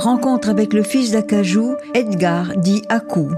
Rencontre avec le fils d'Acajou, Edgar, dit Akou.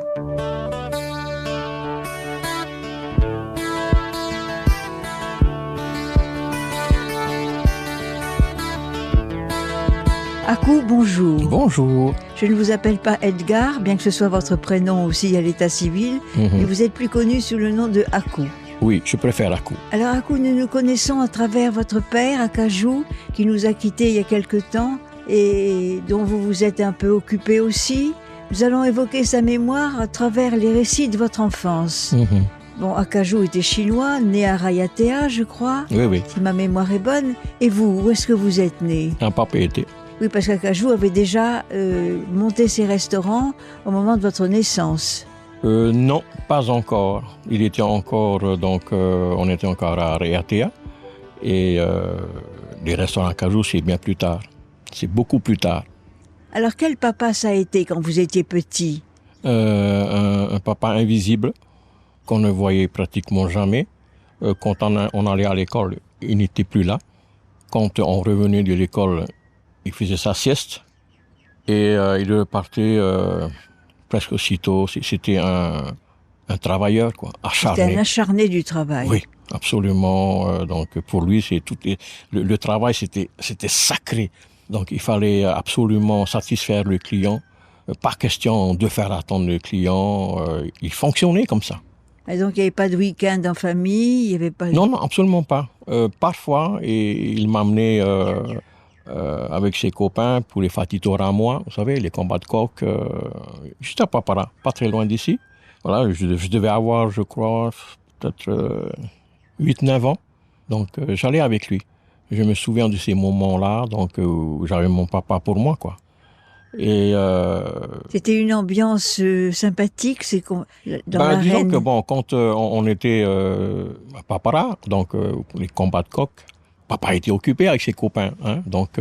Akou, bonjour. Bonjour. Je ne vous appelle pas Edgar, bien que ce soit votre prénom aussi à l'état civil, mais vous êtes plus connu sous le nom de Akou. Oui, je préfère Akou. Alors Akou, nous nous connaissons à travers votre père, Acajou, qui nous a quittés il y a quelque temps et dont vous vous êtes un peu occupé aussi. Nous allons évoquer sa mémoire à travers les récits de votre enfance. Bon, Acajou était chinois, né à Raiatea, je crois, Oui. si ma mémoire est bonne. Et vous, où est-ce que vous êtes né ? Un papa était. Oui, parce qu'Acajou avait déjà monté ses restaurants au moment de votre naissance. Non, pas encore. Il était encore, on était encore à Raiatea. Et les restaurants Acajou, c'est bien plus tard. C'est beaucoup plus tard. Alors, quel papa ça a été quand vous étiez petit ? Un papa invisible qu'on ne voyait pratiquement jamais. Quand on allait à l'école, il n'était plus là. Quand on revenait de l'école, il faisait sa sieste et il repartait presque aussitôt. C'était un travailleur, quoi, acharné. C'était un acharné du travail. Oui, absolument. Donc pour lui, le travail, c'était sacré. Donc il fallait absolument satisfaire le client. Pas question de faire attendre le client. Il fonctionnait comme ça. Et donc il n'y avait pas de week-end en famille, il y avait pas. Non, absolument pas. Parfois, et il m'amenait avec ses copains pour les Fatitoramois, vous savez, les combats de coq, juste à Papara, pas très loin d'ici. Voilà, je devais avoir, je crois, peut-être 8-9 ans. Donc j'allais avec lui. Je me souviens de ces moments-là, donc où j'avais mon papa pour moi, quoi. Et c'était une ambiance sympathique, c'est dans l'arène. Disons que bon, quand on était à Papara, donc pour les combats de coq, papa était occupé avec ses copains, hein, donc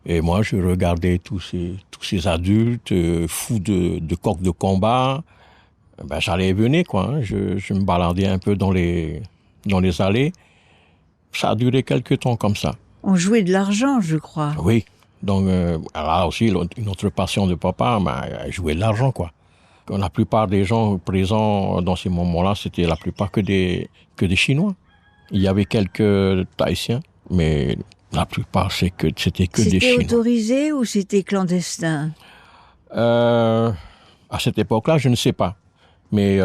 et moi je regardais tous ces adultes fous de coqs de combat. J'allais et venais, quoi. Hein, je me baladais un peu dans les allées. Ça a duré quelques temps comme ça. On jouait de l'argent, je crois. Oui. Donc, là aussi, une autre passion de papa, jouer de l'argent, quoi. La plupart des gens présents dans ces moments-là, c'était la plupart que des Chinois. Il y avait quelques Tahitiens, mais la plupart, c'était que des Chinois. C'était autorisé ou c'était clandestin ? À cette époque-là, je ne sais pas. Mais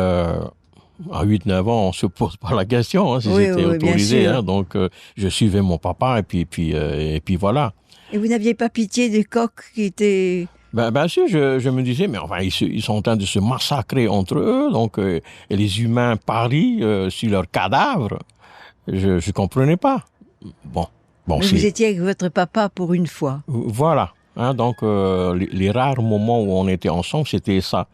à 8-9 ans, on se pose pas la question, hein, si c'était autorisé. Hein, donc, je suivais mon papa, et puis voilà. Et vous n'aviez pas pitié des coqs qui étaient... Bien sûr, je me disais, mais enfin, ils sont en train de se massacrer entre eux, donc, et les humains parient sur leurs cadavres. Je comprenais pas. Bon, mais vous étiez avec votre papa pour une fois. Voilà. Hein, donc, les rares moments où on était ensemble, c'était ça.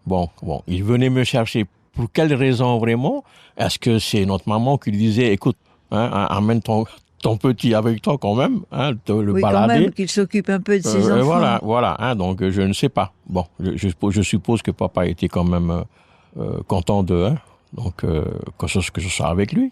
Bon, il venait me chercher. Pour quelle raison vraiment ? Est-ce que c'est notre maman qui lui disait, écoute, hein, amène ton petit avec toi quand même, hein, de le balader. Quand même, qu'il s'occupe un peu de ses enfants. Voilà, hein, donc je ne sais pas. Bon, je suppose que papa était quand même content que je sois avec lui.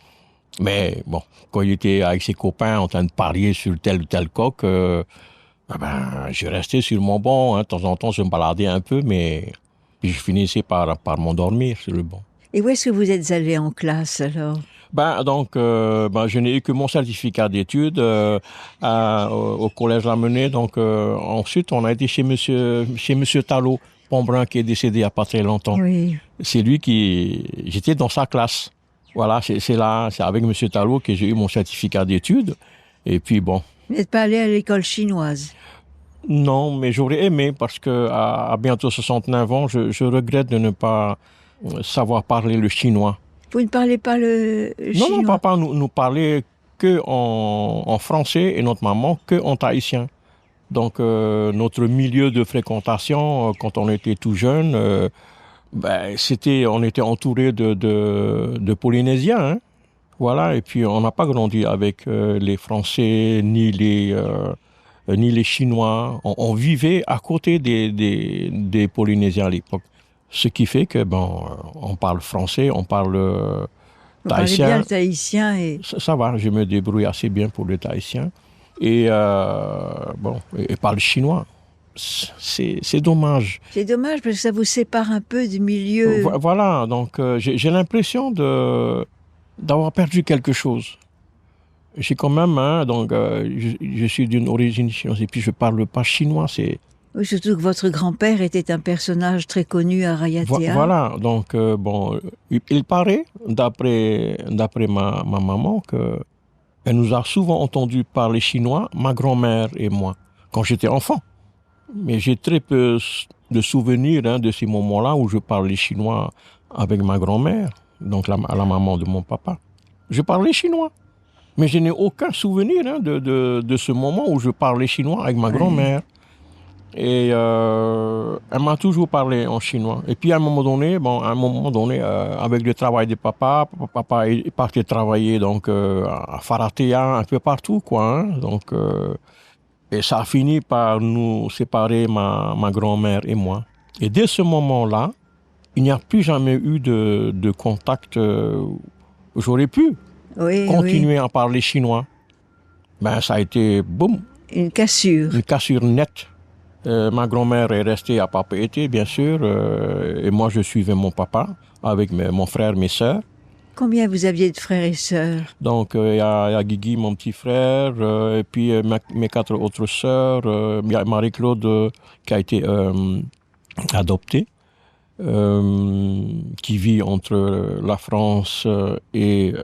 Mais bon, quand il était avec ses copains en train de parier sur tel ou tel coq, je restais sur mon banc, hein, de temps en temps je me baladais un peu, mais puis je finissais par m'endormir sur le banc. Et où est-ce que vous êtes allé en classe alors ? Je n'ai eu que mon certificat d'études au collège Lamennais. Donc ensuite, on a été chez Monsieur Talot, Pombrin, qui est décédé il n'y a pas très longtemps. Oui. C'est lui j'étais dans sa classe. Voilà, c'est avec Monsieur Talot que j'ai eu mon certificat d'études. Et puis bon. Vous n'êtes pas allé à l'école chinoise ? Non, mais j'aurais aimé parce que à bientôt 69 ans, je regrette de ne pas savoir parler le chinois. Vous ne parlez pas le chinois ? Non, papa nous parlait que en français et notre maman que en tahitien. Donc notre milieu de fréquentation quand on était tout jeune, on était entouré de Polynésiens. Hein. Voilà, et puis on n'a pas grandi avec les Français ni les Chinois. On vivait à côté des Polynésiens à l'époque. Ce qui fait que, on parle français, on parle tahitien. Vous parlez bien le tahitien et... Ça va, je me débrouille assez bien pour le tahitien. Et parle chinois. c'est dommage. C'est dommage parce que ça vous sépare un peu du milieu. Voilà, donc j'ai l'impression d'avoir perdu quelque chose. J'ai quand même, donc je suis d'une origine chinoise et puis je parle pas chinois, c'est... Oui, surtout que votre grand-père était un personnage très connu à Raiatea. Voilà, donc bon, il paraît, d'après ma maman, que elle nous a souvent entendu parler chinois, ma grand-mère et moi, quand j'étais enfant. Mais j'ai très peu de souvenirs de ces moments-là où je parlais chinois avec ma grand-mère, donc la maman de mon papa. Je parlais chinois, mais je n'ai aucun souvenir de ce moment où je parlais chinois avec ma grand-mère. Et elle m'a toujours parlé en chinois. Et puis à un moment donné, avec le travail de papa est parti travailler donc à Faratea, un peu partout, quoi. Donc et ça a fini par nous séparer, ma grand-mère et moi. Et dès ce moment-là, il n'y a plus jamais eu de contact. J'aurais pu continuer à parler chinois. Ben ça a été boum. Une cassure nette. Ma grand-mère est restée à Papeete, bien sûr, et moi je suivais mon papa avec mon frère, mes sœurs. Combien vous aviez de frères et sœurs? Donc il y a Guigui, mon petit frère, et puis mes 4 autres sœurs. Il y a Marie-Claude qui a été adoptée, qui vit entre la France et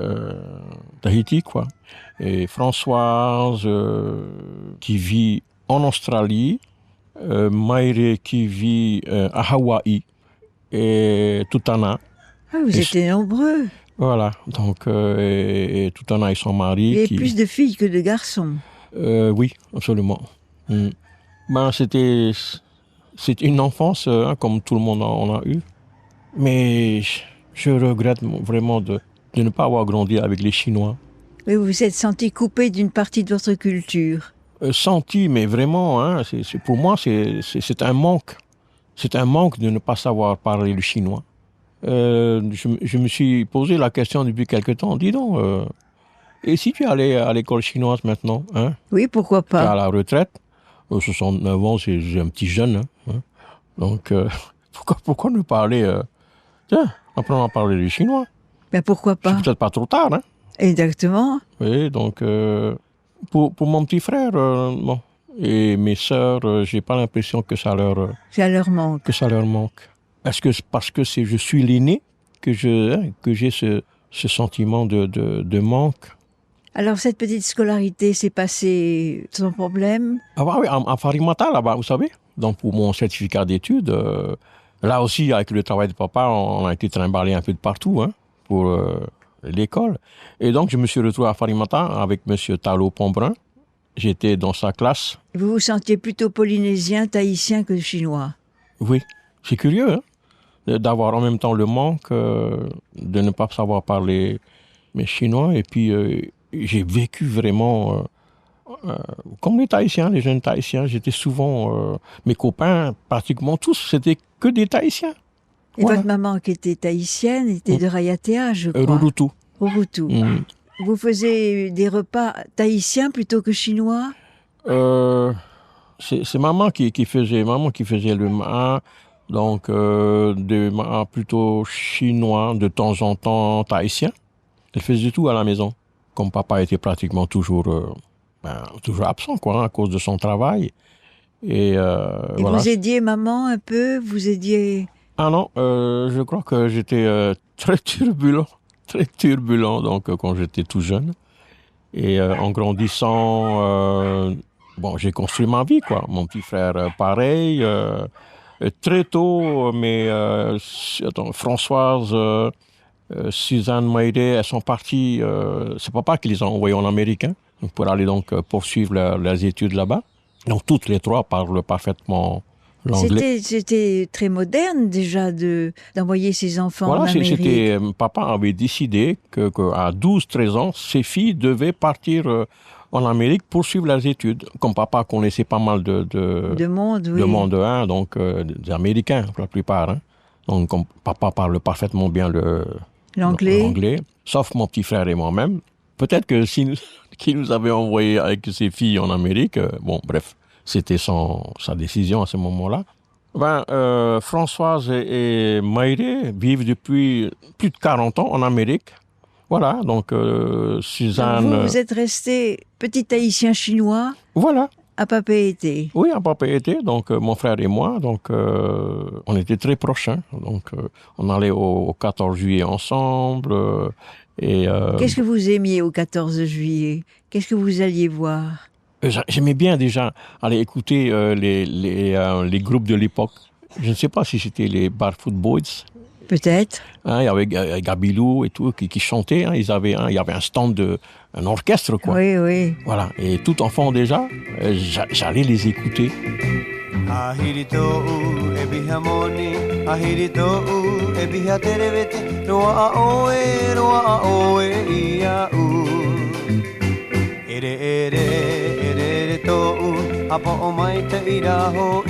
Tahiti, quoi. Et Françoise qui vit en Australie. Maïré qui vit à Hawaï et Tutana. Ah, vous étiez nombreux. Voilà, donc et Tutana et son mari. Il y avait plus de filles que de garçons. Oui, absolument. Ben, c'était une enfance comme tout le monde en a eu. Mais je regrette vraiment de ne pas avoir grandi avec les Chinois. Mais vous vous êtes senti coupé d'une partie de votre culture. Senti, mais vraiment, pour moi, c'est un manque. C'est un manque de ne pas savoir parler le chinois. Je me suis posé la question depuis quelque temps. Dis donc, et si tu allais à l'école chinoise maintenant, Oui, pourquoi pas. Tu es à la retraite, 69 ans, c'est un petit jeune. Donc, pourquoi ne pas aller apprendre à parler le chinois? Ben pourquoi pas. C'est peut-être pas trop tard. Exactement. Oui, donc... Pour mon petit frère, et mes sœurs, j'ai pas l'impression que ça leur manque. Que ça leur manque. Est-ce que parce que je suis l'aîné que j'ai ce sentiment de manque? Alors cette petite scolarité s'est passée sans problème? Ah bah oui, à Farimata là-bas, vous savez. Donc pour mon certificat d'études, là aussi avec le travail de papa, on a été trimballé un peu de partout pour l'école. Et donc, je me suis retrouvé à Farimata avec M. Talo Pombrun. J'étais dans sa classe. Vous vous sentiez plutôt polynésien, tahitien que chinois? Oui. C'est curieux, d'avoir en même temps le manque de ne pas savoir parler mais chinois. Et puis, j'ai vécu vraiment comme les Tahitiens, les jeunes Tahitiens. J'étais souvent... mes copains, pratiquement tous, c'était que des Tahitiens. Et votre maman, qui était tahitienne, était de Raiatea, je crois. Rurutu. Vous faisiez des repas tahitiens plutôt que chinois? C'est maman qui faisait le ma, donc des ma plutôt chinois, de temps en temps tahitien. Elle faisait tout à la maison. Comme papa était pratiquement toujours absent, quoi, à cause de son travail. Et voilà. Vous aidiez maman un peu? Vous aidiez... Ah non, je crois que j'étais très turbulent donc quand j'étais tout jeune. Et en grandissant, j'ai construit ma vie, quoi. Mon petit frère, pareil. Très tôt, mais Françoise, Suzanne, Maïdé, elles sont parties. C'est papa qui les a envoyées en Amérique pour aller donc poursuivre leurs études là-bas. Donc toutes les trois parlent parfaitement l'anglais. C'était très moderne déjà d'envoyer ses enfants en Amérique. Papa avait décidé qu'à 12-13 ans, ses filles devaient partir en Amérique pour suivre leurs études. Comme papa connaissait pas mal de monde, oui. De monde, donc des Américains pour la plupart. Donc comme papa parle parfaitement bien l'anglais, sauf mon petit frère et moi-même. Peut-être que qui nous avait envoyé avec ses filles en Amérique, bref. C'était sa décision à ce moment-là. Françoise et Maïré vivent depuis plus de 40 ans en Amérique. Voilà, donc Suzanne... Vous êtes resté petit haïtien chinois Voilà. à Papeete. Oui, à Papeete, donc mon frère et moi, donc on était très proches. Hein, donc on allait au 14 juillet ensemble. Qu'est-ce que vous aimiez au 14 juillet? Qu'est-ce que vous alliez voir? J'aimais bien déjà aller écouter les groupes de l'époque. Je ne sais pas si c'était les Barefoot Boys. Peut-être. Hein, il y avait Gabilou et tout qui chantaient. Hein, il y avait un stand un orchestre, quoi. Oui, oui. Voilà. Et tout enfant déjà, j'allais les écouter. Apo o mai te ira hoi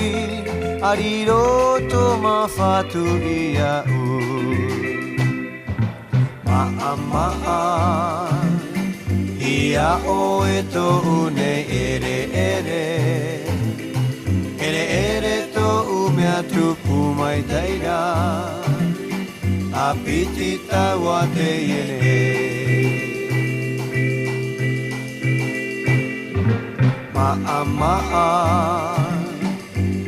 Ariro to mawhatu ia u Maa Ia o e to une ere ere Ere ere to umea tupu mai teira Apiti tawa te ere Maa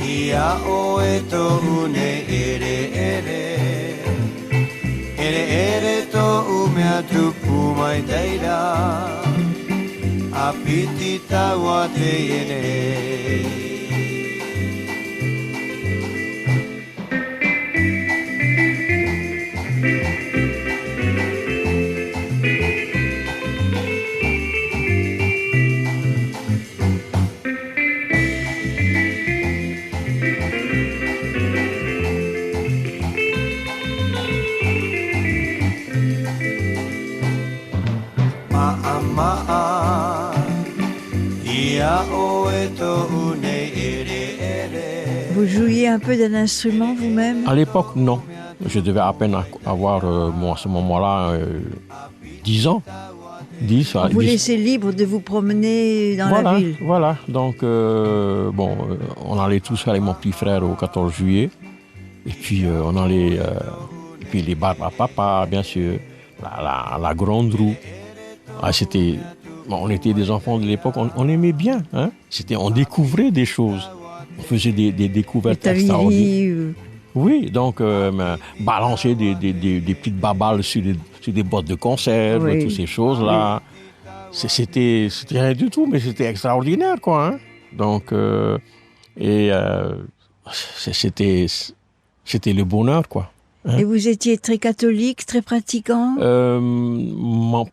Ia o e to une ere ere Ere ere to umea tupu mai teira Apiti tawa te ere Vous jouiez un peu d'un instrument vous-même? À l'époque, non. Je devais à peine avoir, à ce moment-là, 10 ans. 10, vous laissez libre de vous promener dans la ville. Voilà. Donc, on allait tous avec mon petit frère au 14 juillet. Et puis, on allait... et puis, les bars à papa, bien sûr. La grande roue. C'était... on était des enfants de l'époque, on aimait bien. Hein? On découvrait des choses. On faisait des découvertes extraordinaires. Oui, donc balancer des petites babales sur des boîtes de conserve, toutes ces choses-là. Oui. C'était rien du tout, mais c'était extraordinaire, quoi. Hein? Donc, c'était le bonheur, quoi. Hein? Et vous étiez très catholique, très pratiquant?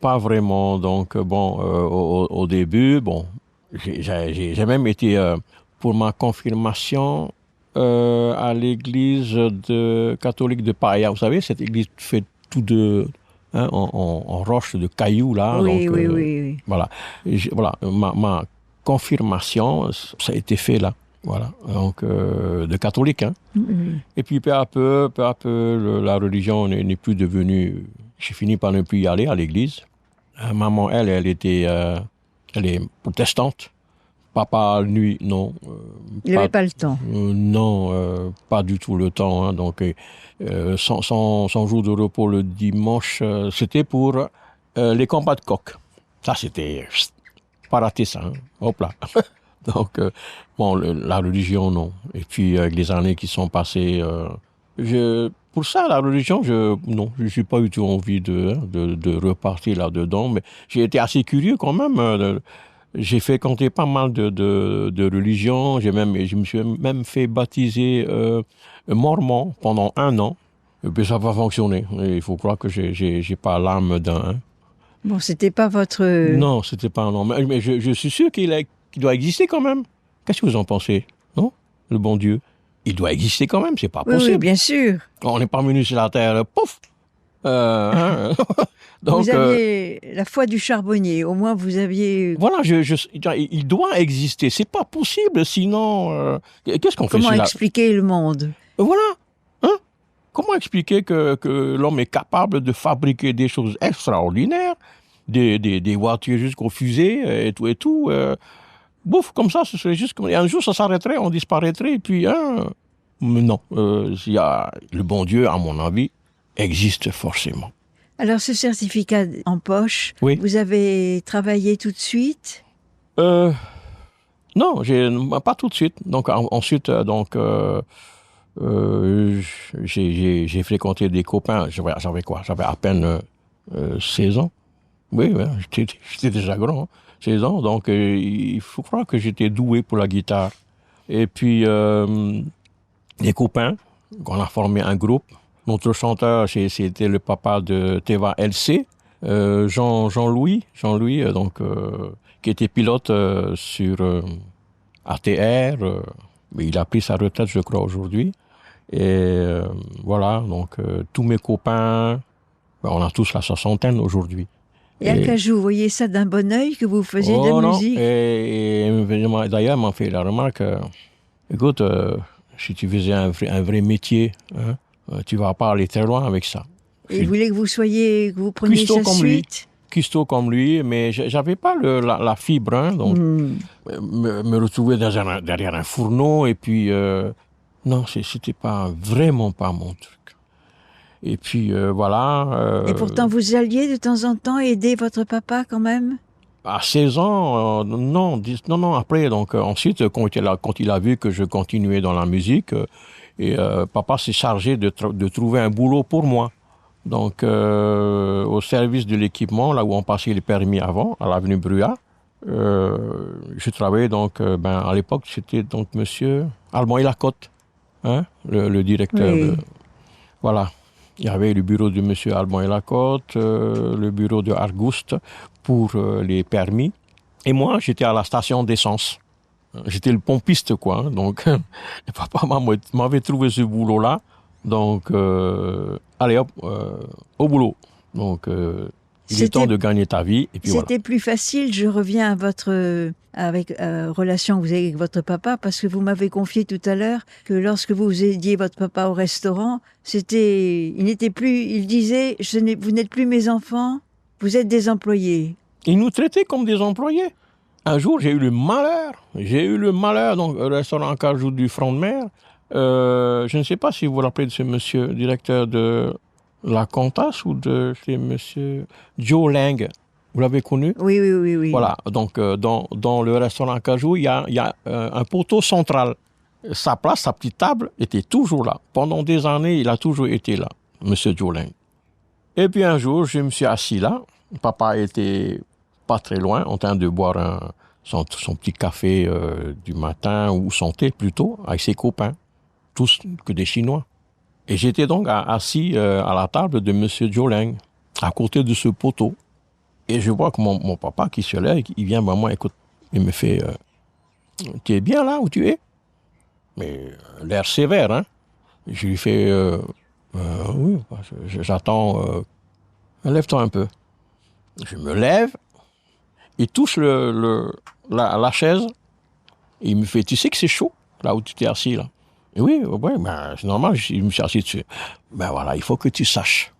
Pas vraiment. Donc, au début, j'ai même été, pour ma confirmation, à l'église catholique de Paia. Vous savez, cette église fait tout en roche de cailloux, là. Oui, donc, oui. Voilà. Ma confirmation, ça a été fait là. Voilà, donc de catholique. Hein. Mm-hmm. Et puis peu à peu, la religion n'est plus devenue... J'ai fini par ne plus y aller à l'église. Maman, elle est protestante. Papa, lui, non. Il n'avait pas le temps. Non, pas du tout le temps. Hein. Donc, son jour de repos le dimanche, c'était pour les combats de coq. Ça, c'était... Pas raté ça. Hein. Hop là. Donc, la religion, non. Et puis, avec les années qui sont passées, pour ça, la religion, je n'ai pas eu tout envie de repartir là-dedans, mais j'ai été assez curieux quand même. J'ai fréquenté pas mal de religions. Je me suis même fait baptiser mormon pendant 1 an. Et puis, ça n'a pas fonctionné. Et il faut croire que j'ai pas l'âme d'un... Hein. Bon, c'était pas votre... Non, c'était pas un nom. Mais je suis sûr qu'il doit exister quand même. Qu'est-ce que vous en pensez? Non? Le bon Dieu. Il doit exister quand même, c'est pas possible. Oui, bien sûr. On n'est pas venu sur la terre, pouf! Donc, vous aviez la foi du charbonnier, au moins vous aviez... Voilà, il doit exister, c'est pas possible, sinon... qu'est-ce qu'on fait? Comment expliquer le monde? Voilà. Hein? Comment expliquer que l'homme est capable de fabriquer des choses extraordinaires, des voitures jusqu'aux fusées et tout. bouf, comme ça, ce serait juste comme... Et un jour, ça s'arrêterait, on disparaîtrait, et puis, mais non, le bon Dieu, à mon avis, existe forcément. Alors, ce certificat en poche, Oui. vous avez travaillé tout de suite? Non, pas tout de suite. Donc, ensuite, j'ai fréquenté des copains. J'avais quoi? J'avais à peine 16 ans. Oui, j'étais déjà grand, hein, 16 ans. Donc, il faut croire que j'étais doué pour la guitare. Et puis, des copains, on a formé un groupe. Notre chanteur, c'était le papa de Teva LC, Jean-Louis, qui était pilote sur ATR. Mais il a pris sa retraite, je crois, aujourd'hui. Et voilà, donc tous mes copains, on a tous la soixantaine aujourd'hui. Et Acajou, vous voyez ça d'un bon œil que vous faisiez de la musique? Et d'ailleurs, il m'a fait la remarque, écoute, si tu faisais un vrai métier, hein, tu vas pas aller très loin avec ça. Et il voulait que vous preniez sa suite? Cuistot comme lui, mais j'avais pas la fibre, hein, donc me retrouver derrière un fourneau, et puis non, c'était vraiment pas mon truc. Et puis voilà. Et pourtant, vous alliez de temps en temps aider votre papa quand même? À 16 ans, non, après, donc ensuite, quand il a vu que je continuais dans la musique, papa s'est chargé de trouver un boulot pour moi. Donc, au service de l'équipement, là où on passait les permis avant, à l'avenue Bruyat, je travaillais donc, à l'époque, c'était donc monsieur Alban et Lacotte, hein, le directeur. Oui. Voilà. Il y avait le bureau de monsieur Alban et Lacotte, le bureau de Argouste pour les permis. Et moi, j'étais à la station d'essence. J'étais le pompiste, quoi. Hein. Donc, papa m'avait trouvé ce boulot-là. Donc, allez hop, au boulot. Donc, il est temps de gagner ta vie. Et puis c'était voilà. plus facile, je reviens à votre relation que vous avez avec votre papa, parce que vous m'avez confié tout à l'heure que lorsque vous aidiez votre papa au restaurant, il disait, vous n'êtes plus mes enfants, vous êtes des employés. Il nous traitait comme des employés. Un jour, j'ai eu le malheur, donc, au restaurant Acajou du front de mer. Je ne sais pas si vous vous rappelez de ce monsieur, directeur de la Contas, ou c'est monsieur Joe Lang. Vous l'avez connu? Oui. Voilà, donc dans le restaurant Acajou, il y a un poteau central. Sa place, sa petite table était toujours là. Pendant des années, il a toujours été là, monsieur Joe Lang. Et puis un jour, je me suis assis là. Papa était pas très loin, en train de boire son petit café du matin, ou son thé plutôt, avec ses copains. Tous que des Chinois. Et j'étais donc assis à la table de monsieur Joe Lang, à côté de ce poteau. Et je vois que mon papa qui se lève, il vient vers moi, écoute, il me fait « Tu es bien là où tu es ?» Mais l'air sévère, hein. Je lui fais oui, j'attends, lève-toi un peu. Je me lève, il touche la chaise, et il me fait « Tu sais que c'est chaud, là où tu t'es assis, là ?» Et oui, c'est normal, je me suis assis dessus. Voilà, il faut que tu saches,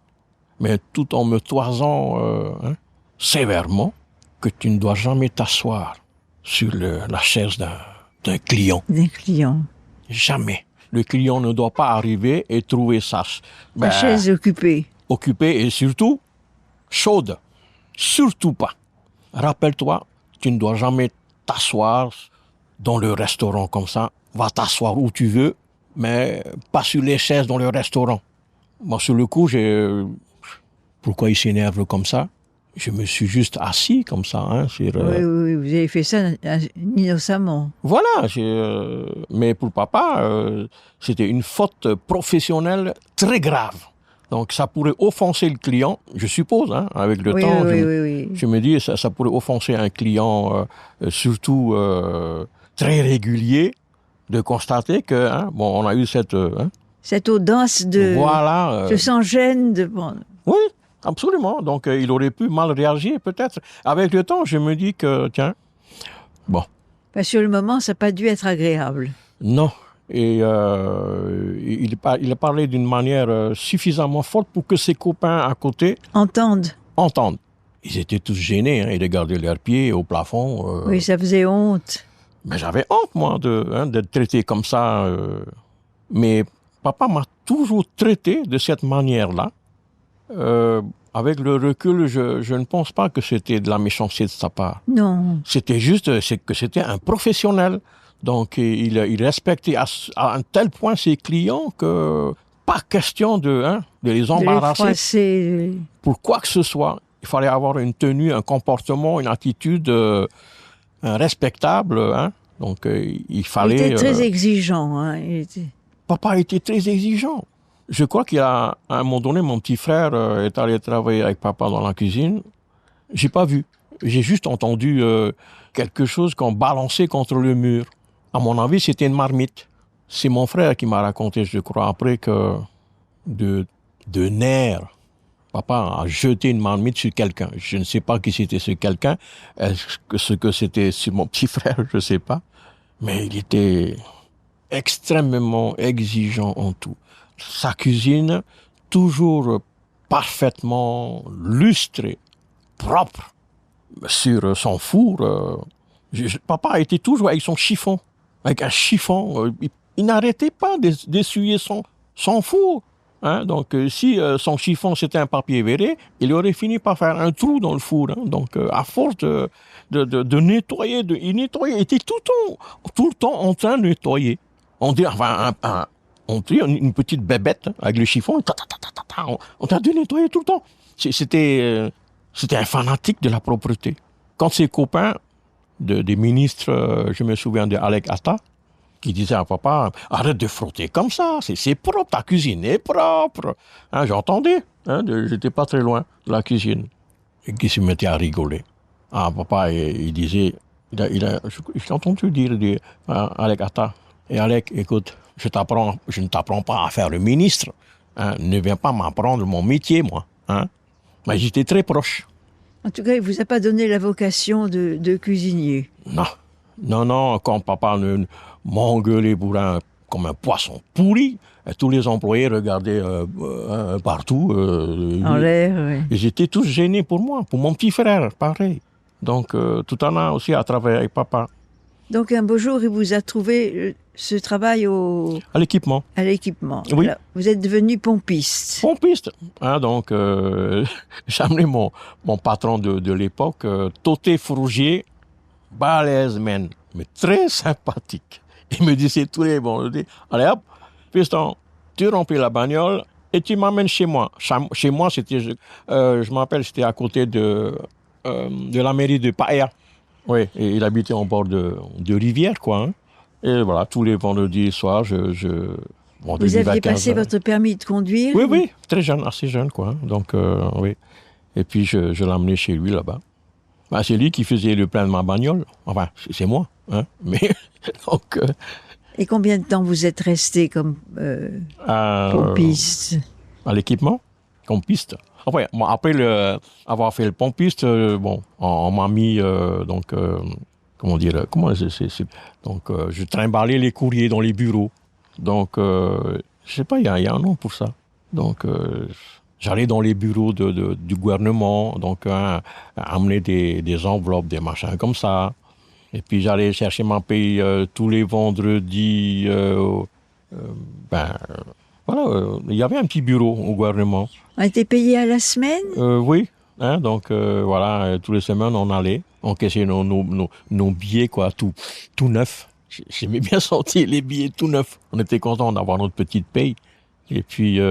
mais tout en me toisant sévèrement, que tu ne dois jamais t'asseoir sur la chaise d'un client. D'un client. Jamais. Le client ne doit pas arriver et trouver sa chaise occupée. Occupée, et surtout chaude. Surtout pas. Rappelle-toi, tu ne dois jamais t'asseoir dans le restaurant comme ça. Va t'asseoir où tu veux, mais pas sur les chaises dans le restaurant. Moi, sur le coup, pourquoi il s'énerve comme ça? Je me suis juste assis comme ça. Hein, oui, vous avez fait ça innocemment. Voilà, mais pour papa, c'était une faute professionnelle très grave. Donc, ça pourrait offenser le client, je suppose, hein, avec le temps. Je me dis, ça pourrait offenser un client, surtout très régulier, de constater que, on a eu cette audace de... Voilà. Je sens gêne de... Oui, absolument. Donc, il aurait pu mal réagir, peut-être. Avec le temps, je me dis que, tiens, bon. Sur le moment, ça n'a pas dû être agréable. Non. Et il a parlé d'une manière suffisamment forte pour que ses copains à côté... Entendent. Ils étaient tous gênés, hein, ils regardaient leurs pieds au plafond. Oui, ça faisait honte. Mais j'avais honte, moi, d'être traité comme ça. Mais papa m'a toujours traité de cette manière-là. Avec le recul, je ne pense pas que c'était de la méchanceté de sa part. Non. C'était juste que c'était un professionnel. Donc, il respectait à un tel point ses clients que pas question de les embarrasser. De les froisser. Pour quoi que ce soit. Il fallait avoir une tenue, un comportement, une attitude respectable. Donc, il fallait... Il était très exigeant. Papa était très exigeant. Je crois qu'à un moment donné, mon petit frère est allé travailler avec papa dans la cuisine. J'ai pas vu. J'ai juste entendu quelque chose qu'on balançait contre le mur. À mon avis, c'était une marmite. C'est mon frère qui m'a raconté, je crois, après que de nerfs, papa a jeté une marmite sur quelqu'un. Je ne sais pas qui c'était ce quelqu'un. Est-ce que c'était sur mon petit frère? Je ne sais pas. Mais il était extrêmement exigeant en tout. Sa cuisine, toujours parfaitement lustrée, propre. Sur son four, papa était toujours avec son chiffon. Avec un chiffon. Il n'arrêtait pas d'essuyer son four. Donc, si son chiffon, c'était un papier verré, il aurait fini par faire un trou dans le four. Donc, à force de nettoyer, il nettoyait. Il était tout le temps en train de nettoyer. On dirait, une petite bébête avec le chiffon. On t'a dû nettoyer tout le temps. C'était un fanatique de la propreté. Quand ses copains, des ministres, je me souviens de Alec Atta, qui disait à papa, arrête de frotter comme ça, c'est propre, ta cuisine est propre. J'entendais, j'étais pas très loin de la cuisine. Et qui se mettait à rigoler. Papa, il disait, j'ai entendu dire à Alec Atta, et Alec, écoute, je ne t'apprends pas à faire le ministre. Ne viens pas m'apprendre mon métier, moi. Mais j'étais très proche. En tout cas, il vous a pas donné la vocation de cuisinier. Non, quand papa m'engueulait comme un poisson pourri, tous les employés regardaient partout. En l'air, oui. Ils étaient tous gênés pour moi, pour mon petit frère, pareil. Donc, tout en a aussi à travailler avec papa. Donc, un beau jour, il vous a trouvé ce travail à l'équipement. À l'équipement. Oui. Alors, vous êtes devenu pompiste. Pompiste. Donc, j'ai amené mon patron de l'époque, Toté Frougier, balèze, man, mais très sympathique. Il me disait tous les bons, il dit, allez hop, piston, tu remplis la bagnole et tu m'amènes chez moi. Chez moi, c'était, je m'appelle, c'était à côté de la mairie de Paia. Oui, et il habitait en bord de rivière, quoi. Et voilà, tous les vendredis soirs, vous aviez passé votre permis de conduire? Oui, très jeune, assez jeune, quoi. Donc, oui. Et puis, je l'emmenais chez lui, là-bas. C'est lui qui faisait le plein de ma bagnole. Enfin, c'est moi, Mais, donc... Et combien de temps vous êtes resté comme pompiste? À l'équipement, comme piste. Enfin, après avoir fait le pompiste, on m'a mis, donc, je trimballais les courriers dans les bureaux. Donc, je sais pas, il y a un nom pour ça. Donc, j'allais dans les bureaux du gouvernement, donc, amener des enveloppes, des machins comme ça. Et puis, j'allais chercher ma paye tous les vendredis. Il y avait un petit bureau au gouvernement. On était payé à la semaine? Oui. Donc, tous les semaines, on allait encaisser nos billets, quoi, tout neuf. J'aimais bien sortir les billets tout neufs. On était content d'avoir notre petite paye. Et puis, à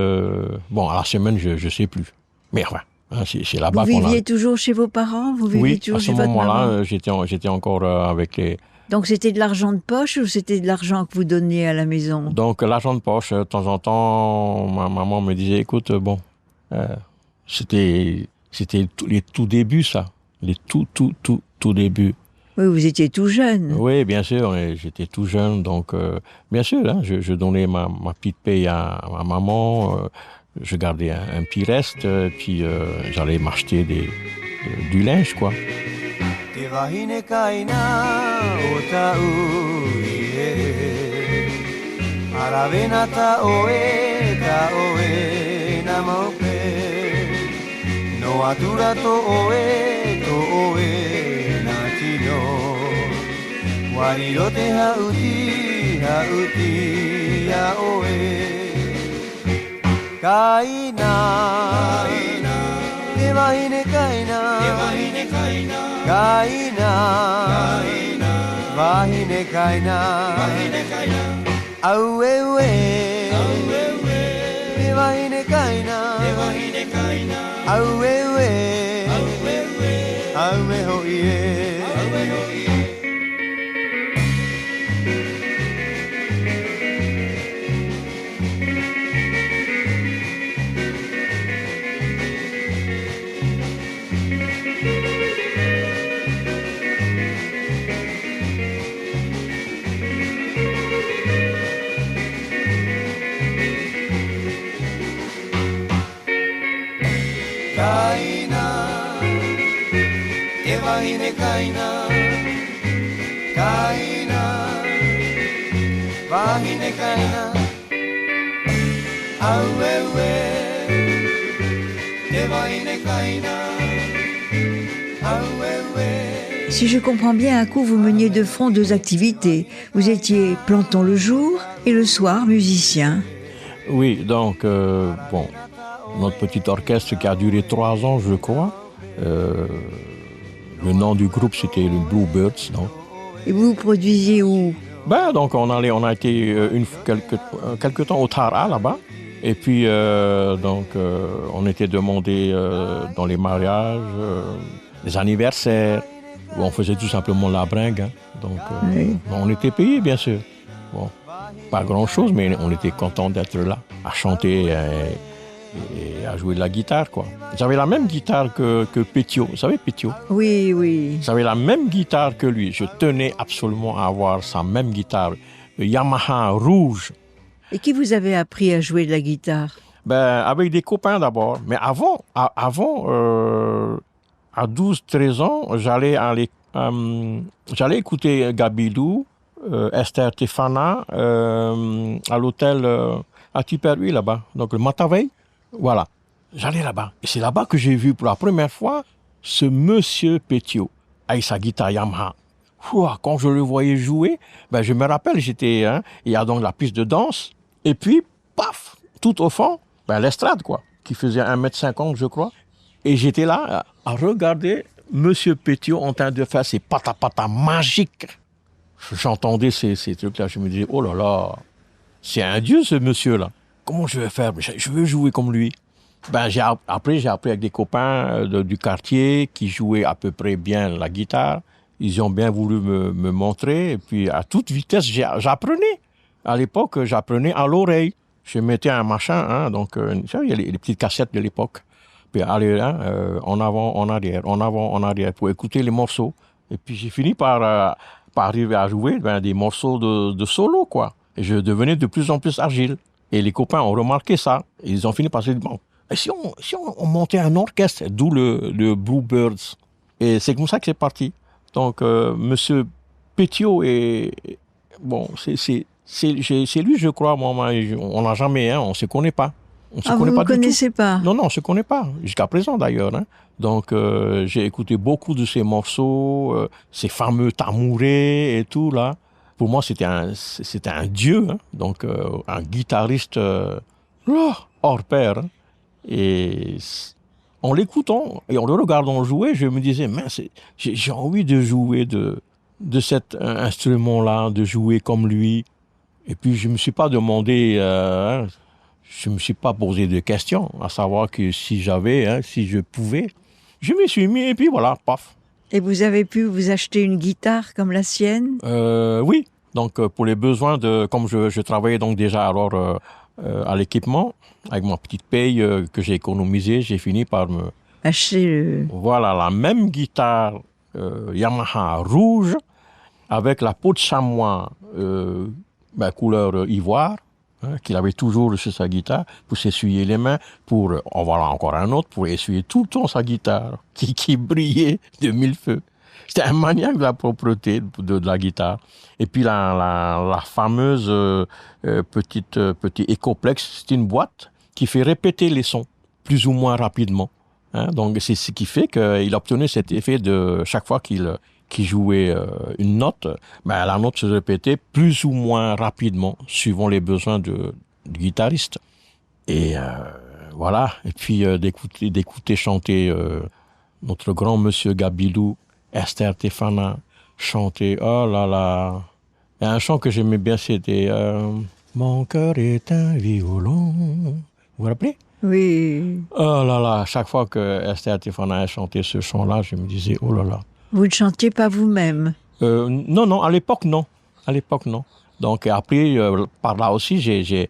la semaine, je sais plus. Mais enfin, c'est là-bas qu'on a... Vous viviez toujours chez vos parents? Vous viviez toujours chez votre maman? Oui, à ce moment-là, j'étais encore avec les... Donc, c'était de l'argent de poche ou c'était de l'argent que vous donniez à la maison? Donc, l'argent de poche, de temps en temps, ma maman me disait, écoute, c'était les tout débuts, ça. Les tout débuts. Oui, vous étiez tout jeune. Oui, bien sûr, j'étais tout jeune, donc bien sûr, je donnais ma petite paye à ma maman, je gardais un petit reste, puis j'allais m'acheter du linge, quoi. Wariro te hauti a oe Kaina Te wahine kaina Kaina Wahine kaina Auewe Te wahine kaina Auewe Auwe hoie Kaina, te wahine kaina, kaina, wahine kaina, auewe, te wahine kaina, auewe. Si je comprends bien, à coup, vous meniez de front deux activités. Vous étiez planton le jour et le soir musicien. Oui, donc, bon, notre petit orchestre qui a duré 3 ans, je crois. Le nom du groupe, c'était le Bluebirds, non? Et vous produisiez où? Donc, on a été quelque temps au Tara, là-bas. Et puis, on était demandé dans les mariages, les anniversaires, où on faisait tout simplement la bringue. Hein. Donc, oui. On était payé, bien sûr. Bon, pas grand-chose, mais on était content d'être là, à chanter et à jouer de la guitare, quoi. J'avais la même guitare que Pétio. Vous savez, Pétio? Oui, oui. J'avais la même guitare que lui. Je tenais absolument à avoir sa même guitare, le Yamaha rouge. Et qui vous avait appris à jouer de la guitare? Avec des copains d'abord. Mais avant, à 12-13 ans, j'allais écouter Gabidou, Esther Tefana, à l'hôtel à Tiperui, là-bas. Donc, le Matavei. Voilà. J'allais là-bas. Et c'est là-bas que j'ai vu pour la première fois ce monsieur Pétio, avec sa guitare Yamaha. Quand je le voyais jouer, je me rappelle, il y a donc la piste de danse. Et puis, paf, tout au fond, l'estrade, quoi, qui faisait 1m50, je crois. Et j'étais là à regarder monsieur Pétio en train de faire ses patapata magiques. J'entendais ces trucs-là, je me disais, oh là là, c'est un dieu ce monsieur-là. Comment je vais faire? Je veux jouer comme lui. Après, j'ai appris avec des copains du quartier qui jouaient à peu près bien la guitare. Ils ont bien voulu me montrer. Et puis, à toute vitesse, j'apprenais. À l'époque, j'apprenais à l'oreille. Je mettais un machin, donc, il y a les petites cassettes de l'époque. Puis, aller, en avant, en arrière, pour écouter les morceaux. Et puis, j'ai fini par arriver à jouer des morceaux de solo, quoi. Et je devenais de plus en plus agile. Et les copains ont remarqué ça. Et ils ont fini par se dire, bon, si on montait un orchestre, d'où le Bluebirds. Et c'est comme ça que c'est parti. Donc, monsieur Pétio c'est lui, je crois, moi, on n'a jamais, on se connaît pas. On se connaît vous pas ne connaissez pas? Non, on se connaît pas, jusqu'à présent d'ailleurs. Hein. Donc, j'ai écouté beaucoup de ses morceaux, ces fameux tamourés et tout, là. Pour moi, c'était un dieu, hein. Donc, un guitariste hors pair. Hein. Et en l'écoutant et en le regardant jouer, je me disais, mince, j'ai envie de jouer de cet instrument-là, de jouer comme lui. Et puis, je me suis pas demandé, je me suis pas posé de questions, à savoir que si je pouvais, je m'y suis mis et puis voilà, paf. Et vous avez pu vous acheter une guitare comme la sienne? Oui. Donc, pour les besoins comme je travaillais donc déjà alors à l'équipement, avec ma petite paye que j'ai économisée, j'ai fini par me acheter voilà, la même guitare Yamaha rouge avec la peau de chamois couleur ivoire, hein, qu'il avait toujours sur sa guitare pour s'essuyer les mains, en voilà encore un autre, pour essuyer tout le temps sa guitare qui brillait de mille feux. C'était un maniaque de la propreté de la guitare. Et puis la fameuse petit Ecoplex, c'est une boîte qui fait répéter les sons plus ou moins rapidement. Hein. Donc c'est ce qui fait qu'il obtenait cet effet de chaque fois qu'il qui jouait une note, ben, la note se répétait plus ou moins rapidement, suivant les besoins du guitariste. Et voilà. Et puis d'écouter chanter notre grand monsieur Gabilou, Esther Tefana, chanter, oh là là. Et un chant que j'aimais bien, c'était Mon cœur est un violon. Vous vous rappelez? Oui. Oh là là, chaque fois que Esther Tefana chantait ce chant-là, je me disais, oh là là. Vous ne chantiez pas vous-même? Non, à l'époque, non. À l'époque, non. Donc après, par là aussi, j'ai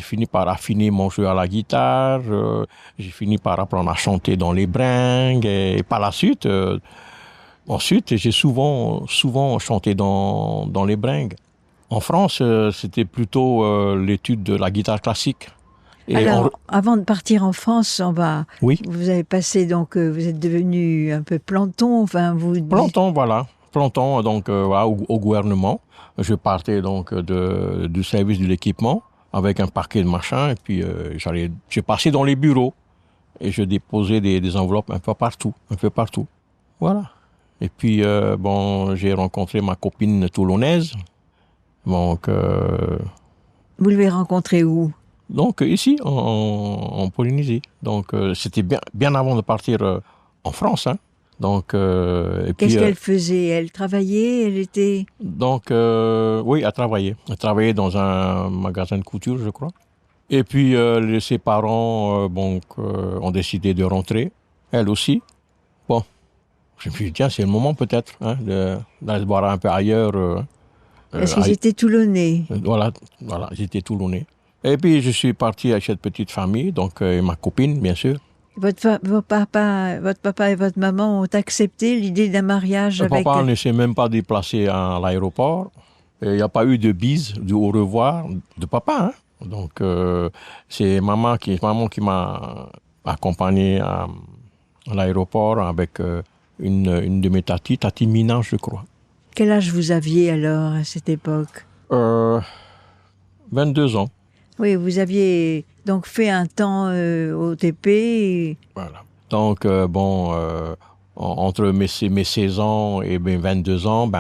fini par affiner mon jeu à la guitare. J'ai fini par apprendre à chanter dans les bringues. Et par la suite, ensuite, j'ai souvent chanté dans les bringues. En France, c'était plutôt l'étude de la guitare classique. Et alors, avant de partir en France, Oui. Vous avez passé, donc, vous êtes devenu un peu planton, enfin, Planton, voilà. Planton, donc, voilà, au gouvernement. Je partais donc du service de l'équipement avec un paquet de machins, et puis j'ai passé dans les bureaux et je déposais des enveloppes un peu partout. Voilà. Et puis, j'ai rencontré ma copine toulonnaise. Donc, Vous l'avez rencontrée où? Donc ici, en Polynésie. Donc c'était bien avant de partir en France. Hein. Donc, et qu'est-ce puis, qu'elle faisait? Elle travaillait? Elle était... Donc, oui, elle travaillait. Elle travaillait dans un magasin de couture, je crois. Et puis, ses parents ont décidé de rentrer. Elle aussi. Bon, je me suis dit, tiens, c'est le moment peut-être d'aller se voir un peu ailleurs. Parce qu'ils étaient toulonnais. Voilà, j'étais toulonnais. Et puis, je suis parti avec cette petite famille, donc ma copine, bien sûr. Votre papa et votre maman ont accepté l'idée d'un mariage avec... Papa ne s'est même pas déplacé à l'aéroport. Il n'y a pas eu de bise, de au revoir de papa. Hein. Donc, c'est maman qui m'a accompagné à l'aéroport avec une de mes tatis, Tati Mina, je crois. Quel âge vous aviez alors à cette époque? 22 ans. Oui, vous aviez donc fait un temps au TP. Voilà. Donc, entre mes 16 ans et mes 22 ans,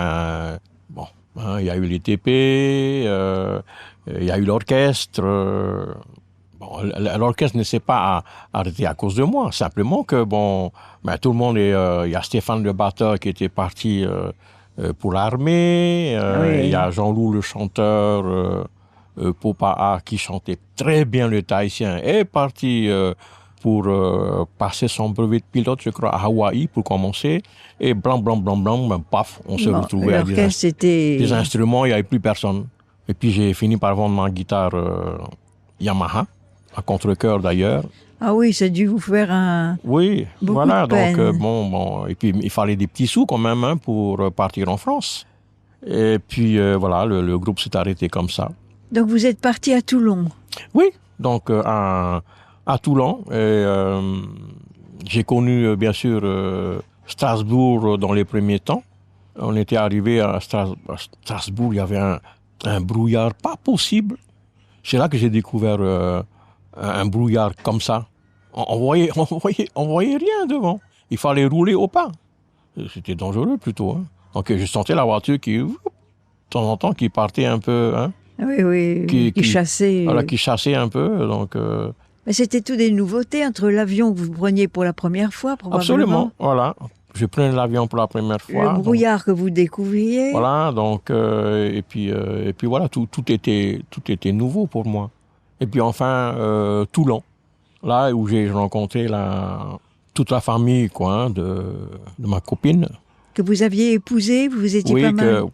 il y a eu les TP, il y a eu l'orchestre. L'orchestre ne s'est pas arrêté à cause de moi. Simplement que, tout le monde il y a Stéphane le batteur qui était parti pour l'armée. Oui. Il y a Jean-Loup le chanteur... Popa qui chantait très bien le tahitien est parti pour passer son brevet de pilote, je crois, à Hawaï pour commencer. Et blanc, paf, on se retrouvait à des instruments, il n'y avait plus personne. Et puis j'ai fini par vendre ma guitare Yamaha, à contre-cœur d'ailleurs. Ah oui, ça a dû vous faire un... Oui, beaucoup voilà, de peine. Donc et puis il fallait des petits sous quand même pour partir en France. Et puis voilà, le groupe s'est arrêté comme ça. Donc vous êtes parti à Toulon? Oui, donc à Toulon. Et, j'ai connu bien sûr Strasbourg dans les premiers temps. On était arrivé à Strasbourg, il y avait un brouillard pas possible. C'est là que j'ai découvert un brouillard comme ça. On voyait rien devant. Il fallait rouler au pas. C'était dangereux plutôt. Hein. Donc je sentais la voiture qui, de temps en temps, qui partait un peu... Hein. Oui, qui chassait. Voilà, qui chassait un peu, donc... Mais c'était tout des nouveautés entre l'avion que vous preniez pour la première fois, probablement. Absolument, voilà. Je prenais l'avion pour la première fois. Le brouillard que vous découvriez. Voilà, donc... et puis voilà, tout était nouveau pour moi. Et puis enfin, Toulon, là où j'ai rencontré toute la famille de ma copine. Que vous aviez épousé, vous étiez pas mal.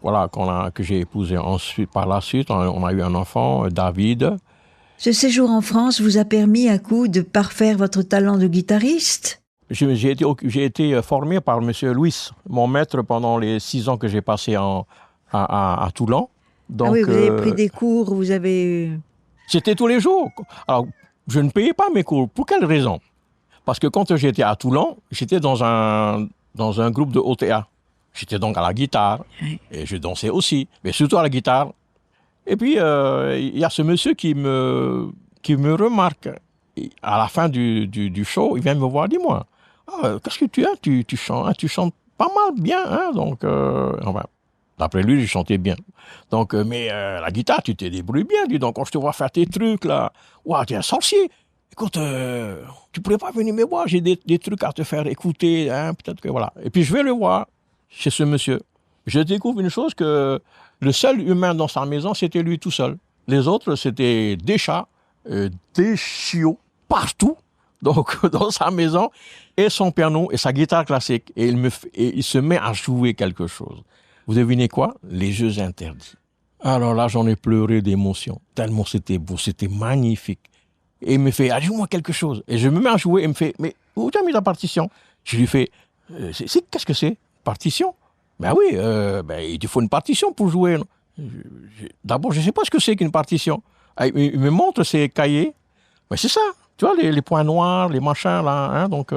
Que j'ai épousé ensuite, par la suite, on a eu un enfant, David. Ce séjour en France vous a permis à coup de parfaire votre talent de guitariste? J'ai été formé par M. Louis, mon maître pendant les 6 ans que j'ai passé à Toulon. Donc, oui, vous avez pris des cours, vous avez... C'était tous les jours. Alors, je ne payais pas mes cours. Pour quelle raison? Parce que quand j'étais à Toulon, j'étais dans un groupe de OTA. J'étais donc à la guitare, et je dansais aussi, mais surtout à la guitare. Et puis, il y a ce monsieur qui me remarque. Et à la fin du show, il vient me voir, dis-moi, Ah, qu'est-ce que tu as? Tu chantes, hein, tu chantes pas mal bien, hein? Donc, enfin, d'après lui, je chantais bien. Donc, mais la guitare, tu te débrouilles bien, dis donc. Quand je te vois faire tes trucs, là, ouah, t'es un sorcier. Écoute, tu pourrais pas venir me voir, j'ai des trucs à te faire écouter, hein, peut-être que voilà. Et puis, je vais le voir chez ce monsieur. Je découvre une chose que le seul humain dans sa maison, c'était lui tout seul. Les autres, c'était des chats, des chiots, partout. Donc, dans sa maison, et son piano et sa guitare classique. Et il se met à jouer quelque chose. Vous devinez quoi? Les jeux interdits. Alors là, j'en ai pleuré d'émotion. Tellement c'était beau, c'était magnifique. Et il me fait, ah, joue-moi quelque chose. Et je me mets à jouer, et il me fait, mais où tu as mis la partition? Je lui fais, qu'est-ce que c'est? Partition? Ben oui, il te faut une partition pour jouer. D'abord, je ne sais pas ce que c'est qu'une partition. Il me montre ses cahiers. Mais c'est ça. Tu vois, les points noirs, les machins, là. Hein, donc,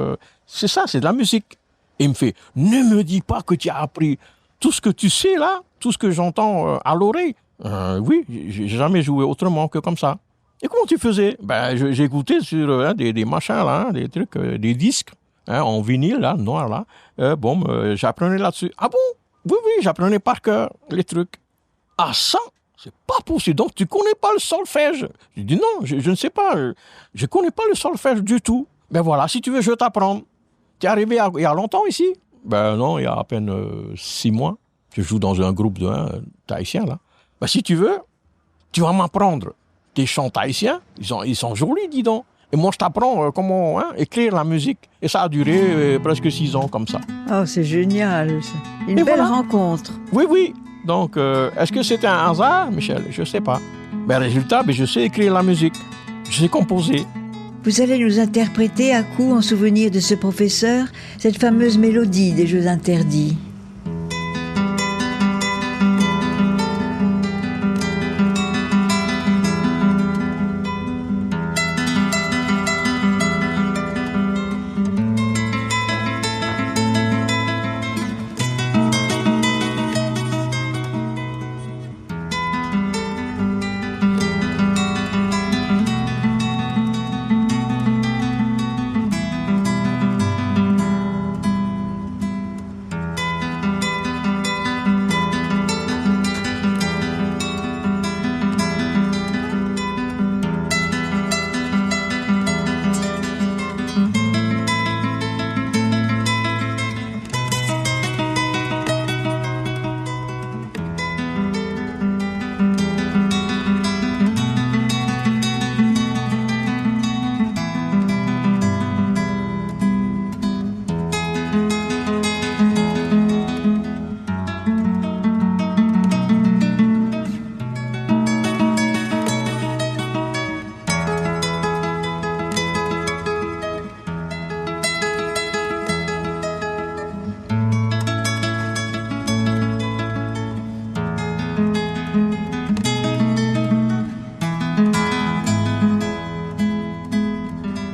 c'est ça, c'est de la musique. Et il me fait, ne me dis pas que tu as appris tout ce que tu sais, là, tout ce que j'entends à l'oreille. Oui, j'ai jamais joué autrement que comme ça. Et comment tu faisais? Ben, j'ai écouté sur des machins, là, hein, des trucs, des disques, hein, en vinyle, là, noir, là. J'apprenais là-dessus. Ah bon? Oui, j'apprenais par cœur les trucs. Ah, ça? C'est pas possible. Donc, tu connais pas le solfège? Je dis non, je ne sais pas. Je connais pas le solfège du tout. Ben voilà, si tu veux, je t'apprends. Tu es arrivé il y a longtemps ici? Ben non, il y a à peine 6 mois. Je joue dans un groupe de tahitiens, là. Ben si tu veux, tu vas m'apprendre tes chants tahitiens. Ils sont jolis, dis donc. Et moi, je t'apprends comment écrire la musique. Et ça a duré presque 6 ans, comme ça. Oh, c'est génial. Une belle rencontre. Oui. Donc, est-ce que c'était un hasard, Michel? Je ne sais pas. Mais résultat, je sais écrire la musique. Je sais composer. Vous allez nous interpréter à coup, en souvenir de ce professeur, cette fameuse mélodie des Jeux interdits.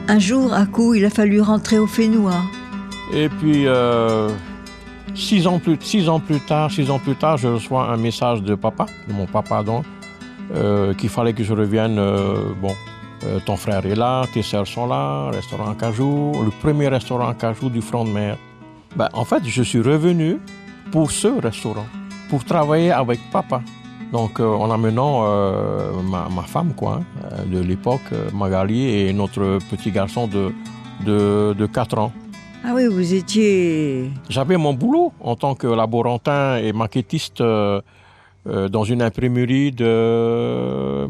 Un jour, à coup, il a fallu rentrer au Fénois. Et puis, 6 ans plus tard, je reçois un message de mon papa donc, qu'il fallait que je revienne. Ton frère est là, tes sœurs sont là, restaurant Cajou, le premier restaurant Cajou du front de mer. En fait, je suis revenu pour ce restaurant, pour travailler avec papa. Donc, en amenant ma femme, de l'époque, Magali, et notre petit garçon de 4 ans. Ah oui, vous étiez... J'avais mon boulot en tant que laborantin et maquettiste dans une imprimerie de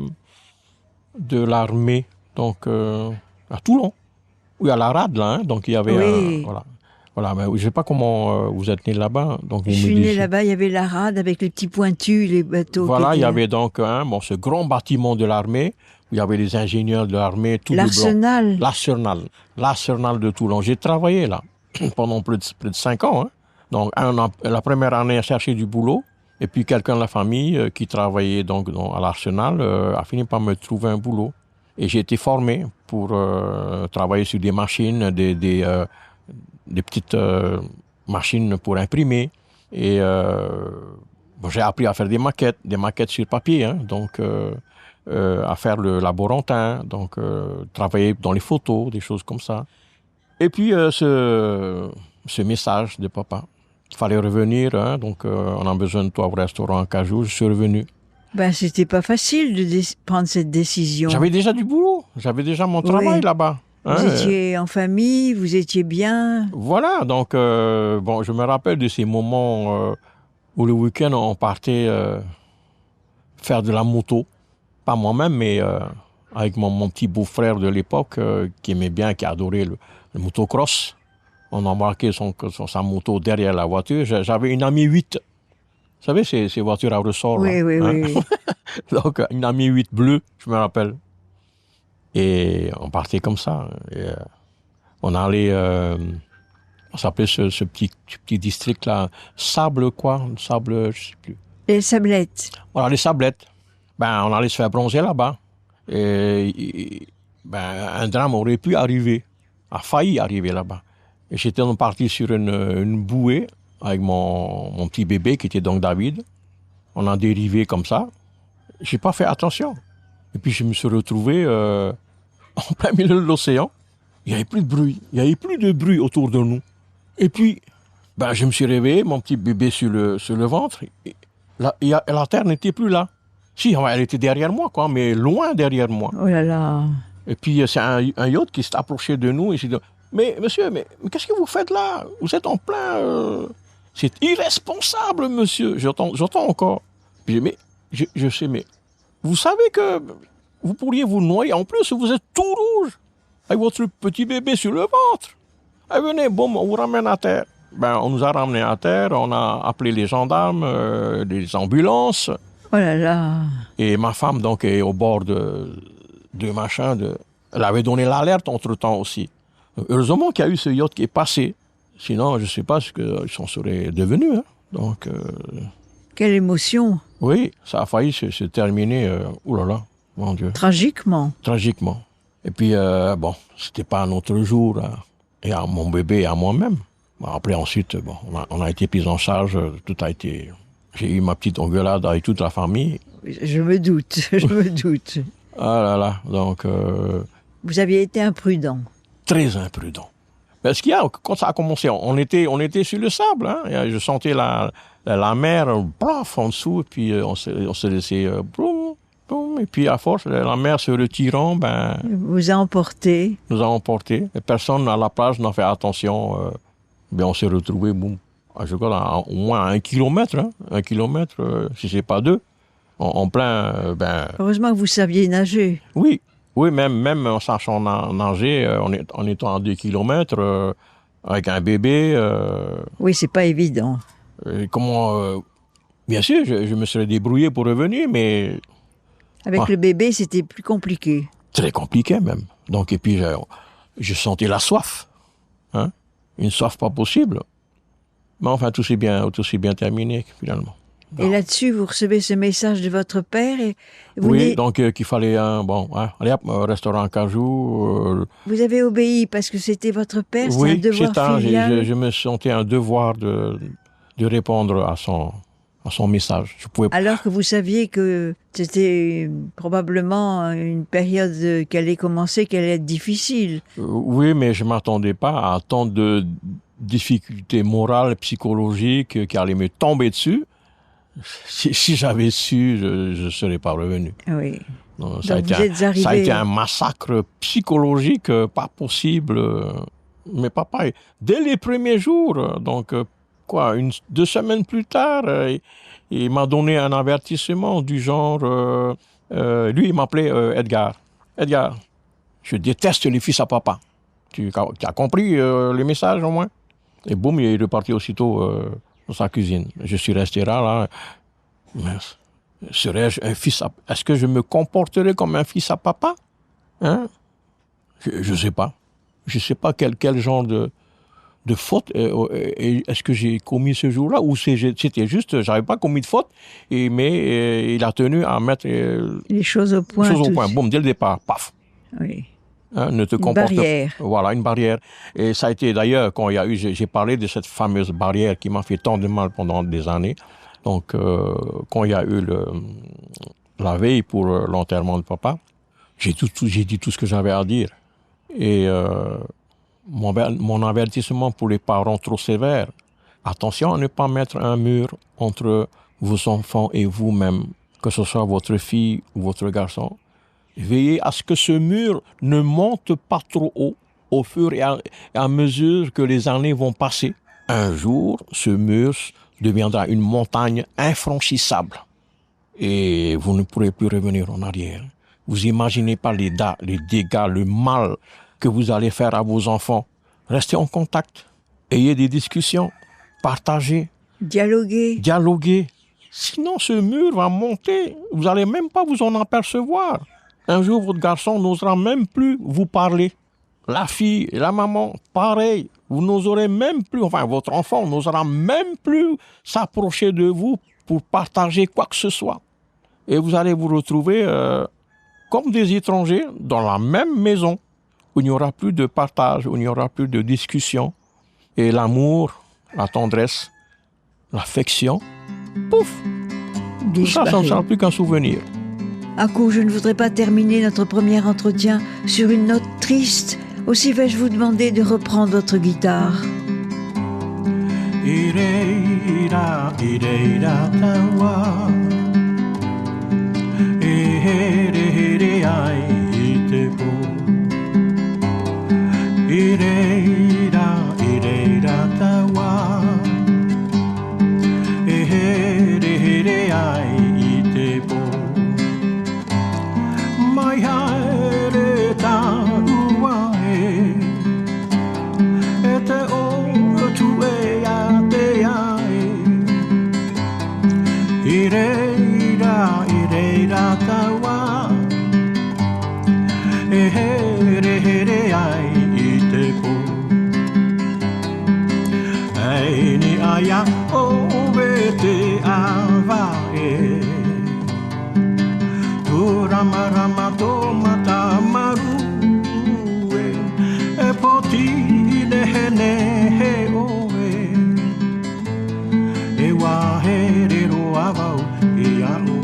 l'armée, donc à Toulon, où il y a la rade, là. Hein, donc, il y avait... Voilà, mais je ne sais pas comment vous êtes né là-bas. Donc je suis né là-bas, il y avait la rade avec les petits pointus, les bateaux. Voilà, il y avait donc ce grand bâtiment de l'armée, où il y avait les ingénieurs de l'armée, tout L'Arsenal. L'Arsenal de Toulon. J'ai travaillé là pendant plus de 5 ans. Hein. Donc, la première année à chercher du boulot, et puis quelqu'un de la famille qui travaillait donc à l'Arsenal a fini par me trouver un boulot. Et j'ai été formé pour travailler sur des machines, des petites machines pour imprimer. Et j'ai appris à faire des maquettes sur papier, hein, donc à faire le laborantin, donc travailler dans les photos, des choses comme ça. Et puis, ce message de papa. Il fallait revenir, hein, donc on a besoin de toi au restaurant Cajou. Je suis revenu. Ben, c'était pas facile de prendre cette décision. J'avais déjà du boulot, j'avais déjà mon travail là-bas. Vous étiez en famille, vous étiez bien. Voilà, donc bon, je me rappelle de ces moments où le week-end on partait faire de la moto. Pas moi-même, mais avec mon petit beau-frère de l'époque qui aimait bien, qui adorait le motocross. On embarquait sa moto derrière la voiture. J'avais une Ami 8. Vous savez, ces voitures à ressort. Oui, là, oui, hein? oui. Donc, une Ami 8 bleue, je me rappelle. Et on partait comme ça. Et, on allait... on s'appelait ce petit district-là, Sable quoi? Sable, je sais plus. Les sablettes. Voilà, les Sablettes. Ben, on allait se faire bronzer là-bas. Et ben, un drame aurait pu arriver. A failli arriver là-bas. Et j'étais parti sur une bouée avec mon petit bébé qui était donc David. On a dérivé comme ça. J'ai pas fait attention. Et puis je me suis retrouvé en plein milieu de l'océan. Il n'y avait plus de bruit. Il n'y avait plus de bruit autour de nous. Et puis, ben, je me suis réveillé, mon petit bébé sur le ventre. Et la terre n'était plus là. Si, elle était derrière moi, quoi, mais loin derrière moi. Oh là là. Et puis c'est un yacht qui s'est approché de nous et s'est dit « Mais monsieur, mais qu'est-ce que vous faites là? Vous êtes en plein... C'est irresponsable, monsieur. » J'entends encore. Puis je dis « Mais je sais, mais vous savez que vous pourriez vous noyer. En plus, vous êtes tout rouge avec votre petit bébé sur le ventre. Ah, venez, boum, on vous ramène à terre. » Ben, on nous a ramenés à terre, on a appelé les gendarmes, les ambulances. Oh là là. Et ma femme, donc, est au bord de machin. Elle avait donné l'alerte entre-temps aussi. Heureusement qu'il y a eu ce yacht qui est passé. Sinon, je ne sais pas ce qu'ils s'en seraient devenus. Hein. Donc, quelle émotion. Oui, ça a failli se terminer, oulala, mon Dieu. Tragiquement. Tragiquement. Et puis, bon, c'était pas un autre jour, hein, et à mon bébé et à moi-même. Bon, après, ensuite, bon, on a été pris en charge, tout a été... J'ai eu ma petite engueulade avec toute la famille. Je me doute, je me doute. Ah là là, donc... Vous aviez été imprudent. Très imprudent. Parce qu'il y a, quand ça a commencé, on était sur le sable, hein, et je sentais la mer, plaf, en dessous, et puis on s'est laissé, boum, boum, et puis à force, la mer se retirant, ben... Vous a emporté. Nous a emporté. Et personne à la plage n'a fait attention, ben on s'est retrouvés, boum, je crois, au moins à 1 kilomètre, hein, 1 kilomètre, si c'est pas 2, en plein, ben... Heureusement que vous saviez nager. Oui. Oui, même en sachant nager, en étant à 2 kilomètres, avec un bébé... Oui, c'est pas évident. Bien sûr, je me serais débrouillé pour revenir, mais... Avec le bébé, c'était plus compliqué. Très compliqué, même. Donc, et puis, je sentais la soif. Hein? Une soif pas possible. Mais enfin, tout s'est bien terminé, finalement. Non. Et là-dessus, vous recevez ce message de votre père et vous oui, donc qu'il fallait allez hop, restaurant Cajou. Vous avez obéi parce que c'était votre père, oui, c'est un devoir filial. Je me sentais un devoir de répondre à son message. Je pouvais... Alors que vous saviez que c'était probablement une période qui allait commencer, qui allait être difficile. Oui, mais je m'attendais pas à tant de difficultés morales, psychologiques qui allaient me tomber dessus. Si j'avais su, je ne serais pas revenu. Oui. Donc, ça a été un massacre psychologique, pas possible. Mais papa, dès les premiers jours, donc 2 semaines plus tard, il m'a donné un avertissement du genre... lui, il m'appelait Edgar. Edgar, je déteste les fils à papa. Tu as compris le message au moins? Et boum, il est reparti aussitôt... dans sa cuisine. Je suis resté là. Mais serais-je un fils à... Est-ce que je me comporterais comme un fils à papa? Hein? Je sais pas. Je sais pas quel genre de faute est-ce que j'ai commis ce jour-là, ou c'était juste, j'avais pas commis de faute, mais il a tenu à mettre les choses au point. Boum, dès le départ, paf. Oui. Hein, ne te une barrière. Voilà, une barrière. Et ça a été d'ailleurs, quand il y a eu, j'ai parlé de cette fameuse barrière qui m'a fait tant de mal pendant des années. Donc, quand il y a eu la veille pour l'enterrement de papa, j'ai dit tout ce que j'avais à dire. Et mon avertissement pour les parents trop sévères, attention à ne pas mettre un mur entre vos enfants et vous-même, que ce soit votre fille ou votre garçon. Veillez à ce que ce mur ne monte pas trop haut au fur et à mesure que les années vont passer. Un jour, ce mur deviendra une montagne infranchissable et vous ne pourrez plus revenir en arrière. Vous imaginez pas les dégâts, le mal que vous allez faire à vos enfants. Restez en contact, ayez des discussions, partagez. Dialoguez. Sinon, ce mur va monter. Vous n'allez même pas vous en apercevoir. Un jour, votre garçon n'osera même plus vous parler. La fille et la maman, pareil. Vous n'oserez même plus, votre enfant n'osera même plus s'approcher de vous pour partager quoi que ce soit. Et vous allez vous retrouver comme des étrangers dans la même maison où il n'y aura plus de partage, où il n'y aura plus de discussion. Et l'amour, la tendresse, l'affection, pouf, tout ça ne sera plus qu'un souvenir. Akou, je ne voudrais pas terminer notre premier entretien sur une note triste. Aussi vais-je vous demander de reprendre votre guitare. Ireira, ireira tawa. Ehere ai itepo. Ireira, ireira tawa. Ehere ai itepo. Mai haere taua e. Ete o tue a te ai. Ireira, ireira tawa. Ehere ai itepo. Eini aya o vete ava e. Rama to mata maru e poti ne he o e wa he re ro avau e a o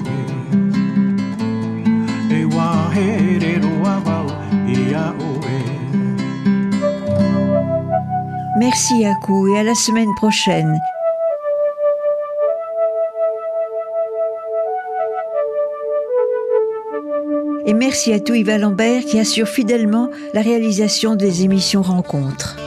e wa he re ro avau e a o Merci Akou et à la semaine prochaine. Et merci à tout Yves Lambert qui assure fidèlement la réalisation des émissions Rencontres.